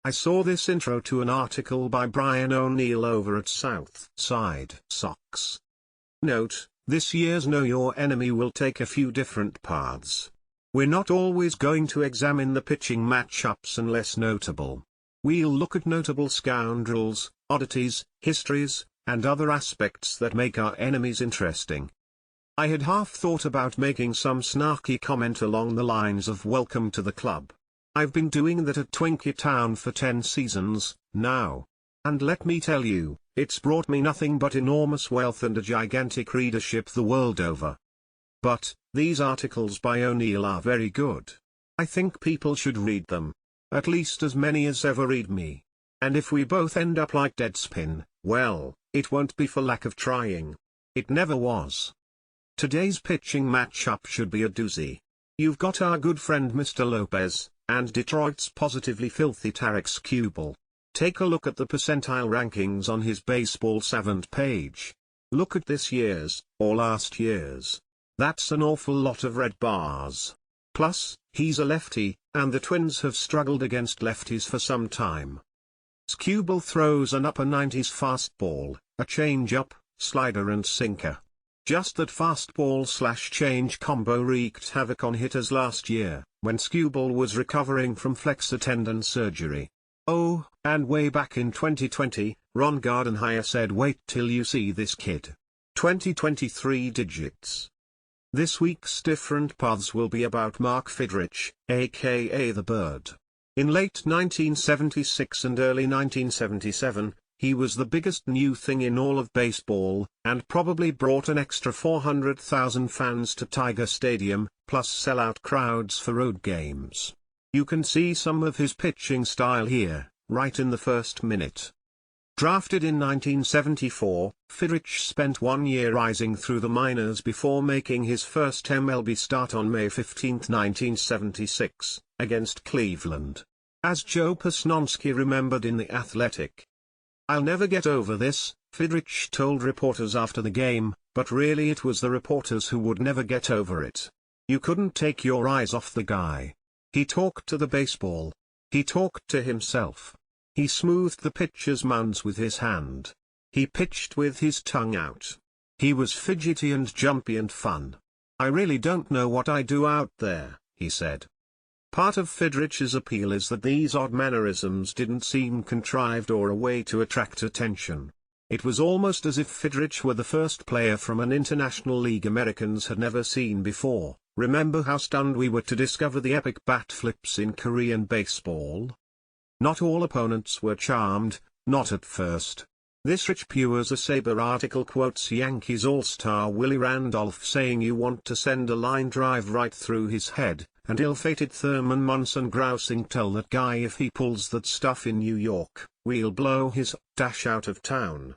I saw this intro to an article by Brian O'Neill over at Southside Sox. Note, this year's Know Your Enemy will take a few different paths. We're not always going to examine the pitching matchups unless notable. We'll look at notable scoundrels, oddities, histories, and other aspects that make our enemies interesting. I had half thought about making some snarky comment along the lines of "Welcome to the club. I've been doing that at Twinkie Town for 10 seasons, now. And let me tell you, it's brought me nothing but enormous wealth and a gigantic readership the world over." But, these articles by O'Neill are very good. I think people should read them. At least as many as ever read me. And if we both end up like Deadspin, well, it won't be for lack of trying. It never was. Today's pitching matchup should be a doozy. You've got our good friend Mr. Lopez, and Detroit's positively filthy Tarek Skubal. Take a look at the percentile rankings on his Baseball Savant page. Look at this year's, or last year's. That's an awful lot of red bars. Plus, he's a lefty, and the Twins have struggled against lefties for some time. Skubal throws an upper 90s fastball, a changeup, slider and sinker. Just that fastball/change combo wreaked havoc on hitters last year, when Skubal was recovering from flexor tendon surgery. Oh, and way back in 2020, Ron Gardenhire said wait till you see this kid. 2023 digits. This week's Different Paths will be about Mark Fidrych, aka the Bird. In late 1976 and early 1977, he was the biggest new thing in all of baseball, and probably brought an extra 400,000 fans to Tiger Stadium, plus sellout crowds for road games. You can see some of his pitching style here, right in the first minute. Drafted in 1974, Fidrych spent 1 year rising through the minors before making his first MLB start on May 15, 1976, against Cleveland. As Joe Posnanski remembered in The Athletic, "I'll never get over this," Fidrych told reporters after the game, but really it was the reporters who would never get over it. You couldn't take your eyes off the guy. He talked to the baseball. He talked to himself. He smoothed the pitcher's mounds with his hand. He pitched with his tongue out. He was fidgety and jumpy and fun. "I really don't know what I do out there," he said. Part of Fidrych's appeal is that these odd mannerisms didn't seem contrived or a way to attract attention. It was almost as if Fidrych were the first player from an international league Americans had never seen before. Remember how stunned we were to discover the epic bat flips in Korean baseball? Not all opponents were charmed, not at first. This Rich Pure's a Saber article quotes Yankees all-star Willie Randolph saying you want to send a line drive right through his head, and ill-fated Thurman Munson grousing tell that guy if he pulls that stuff in New York, we'll blow his dash out of town.